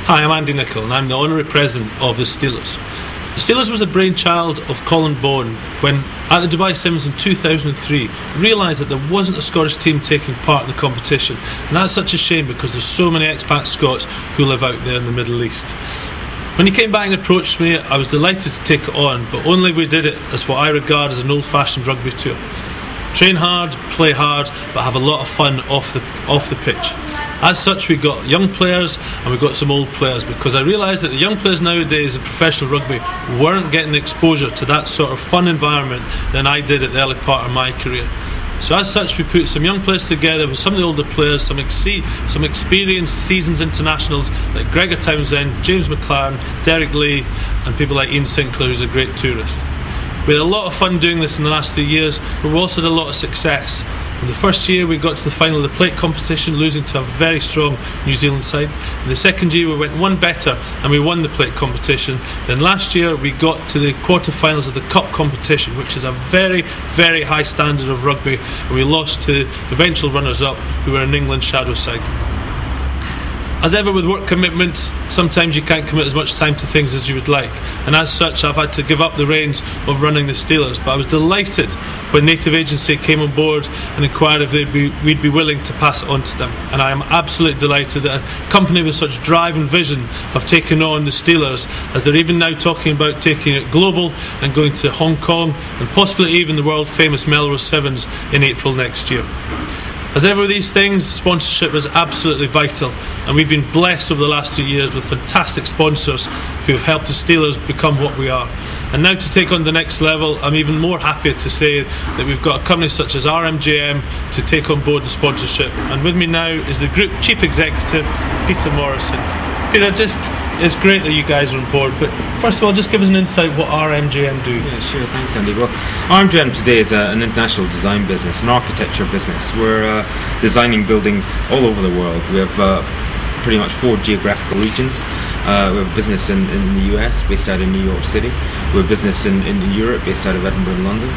Hi, I'm Andy Nicholl and I'm the Honorary President of the Steelers. The Steelers was a brainchild of Colin Bowen when, at the Dubai Sevens in 2003, realised that there wasn't a Scottish team taking part in the competition, and that's such a shame because there's so many expat Scots who live out there in the Middle East. When he came back and approached me, I was delighted to take it on, but only if we did it as what I regard as an old-fashioned rugby tour. Train hard, play hard, but have a lot of fun off the pitch. As such, we got young players and we got some old players, because I realised that the young players nowadays in professional rugby weren't getting exposure to that sort of fun environment than I did at the early part of my career. So as such, we put some young players together with some of the older players, some experienced seasons internationals like Gregor Townsend, James McLaren, Derek Lee, and people like Ian Sinclair, who's a great tourist. We had a lot of fun doing this in the last 3 years, but we also had a lot of success. In the first year we got to the final of the plate competition, losing to a very strong New Zealand side. In the second year we went one better and we won the plate competition. Then last year we got to the quarter-finals of the cup competition, which is a very, very high standard of rugby, and we lost to the eventual runners-up, who were an England shadow side. As ever with work commitments, sometimes you can't commit as much time to things as you would like, and as such I've had to give up the reins of running the Steelers, but I was delighted when Native Agency came on board and inquired if we'd be willing to pass it on to them, and I am absolutely delighted that a company with such drive and vision have taken on the Steelers, as they're even now talking about taking it global and going to Hong Kong and possibly even the world famous Melrose Sevens in April next year. As ever with these things, sponsorship is absolutely vital, and we've been blessed over the last 2 years with fantastic sponsors who have helped the Steelers become what we are. And now to take on the next level, I'm even more happy to say that we've got a company such as RMJM to take on board the sponsorship. And with me now is the Group Chief Executive, Peter Morrison. Peter, it's great that you guys are on board, but first of all, just give us an insight what RMJM do. Yeah, sure, thanks Andy. Well, RMJM today is an international design business, an architecture business. We're designing buildings all over the world. We have pretty much 4 geographical regions. We have a business in the US, based out of New York City. We have a business in Europe, based out of Edinburgh and London.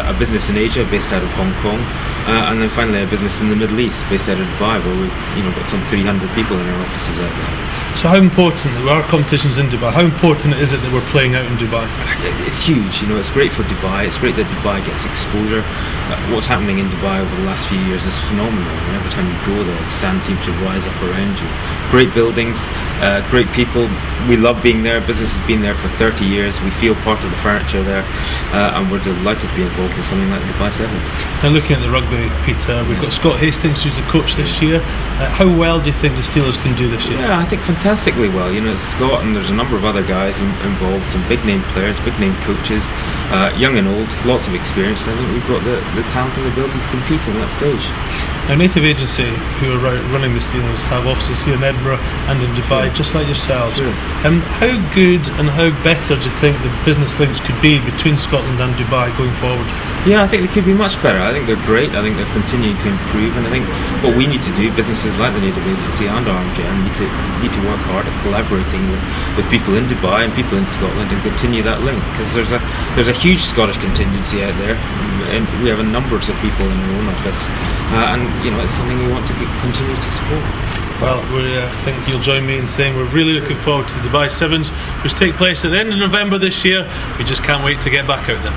A business in Asia, based out of Hong Kong. And then finally a business in the Middle East, based out of Dubai, where we've got some 300 people in our offices out there. So how important, there are competitions in Dubai, how important is it that we're playing out in Dubai? It's huge, it's great for Dubai, it's great that Dubai gets exposure. What's happening in Dubai over the last few years is phenomenal, and every time you go there, the sand seems to rise up around you. Great buildings, great people, we love being there, business has been there for 30 years, we feel part of the furniture there, and we're delighted to be involved in something like the Dubai Sevens. Now looking at the rugby, Peter, we've got Scott Hastings who's the coach this year. How well do you think the Steelers can do this year? Yeah, I think fantastically well. It's Scott and there's a number of other guys involved, some big name players, big name coaches, young and old, lots of experience, and I think we've got the talent and the ability to compete on that stage. Now Native Agency, who are running the Steelers, have offices here in Edinburgh and in Dubai, just like yourselves. Sure. How good and how better do you think the business links could be between Scotland and Dubai going forward? Yeah, I think they could be much better. I think they're great. I think they're continuing to improve, and I think what we need to do, businesses like the Native Agency and RMJM, need to work hard at collaborating with people in Dubai and people in Scotland and continue that link, because there's a huge Scottish contingency out there, and we have a number of people in our own office, and it's something we want to continue to support. Well, I think you'll join me in saying we're really looking forward to the Dubai Sevens, which take place at the end of November this year. We just can't wait to get back out there.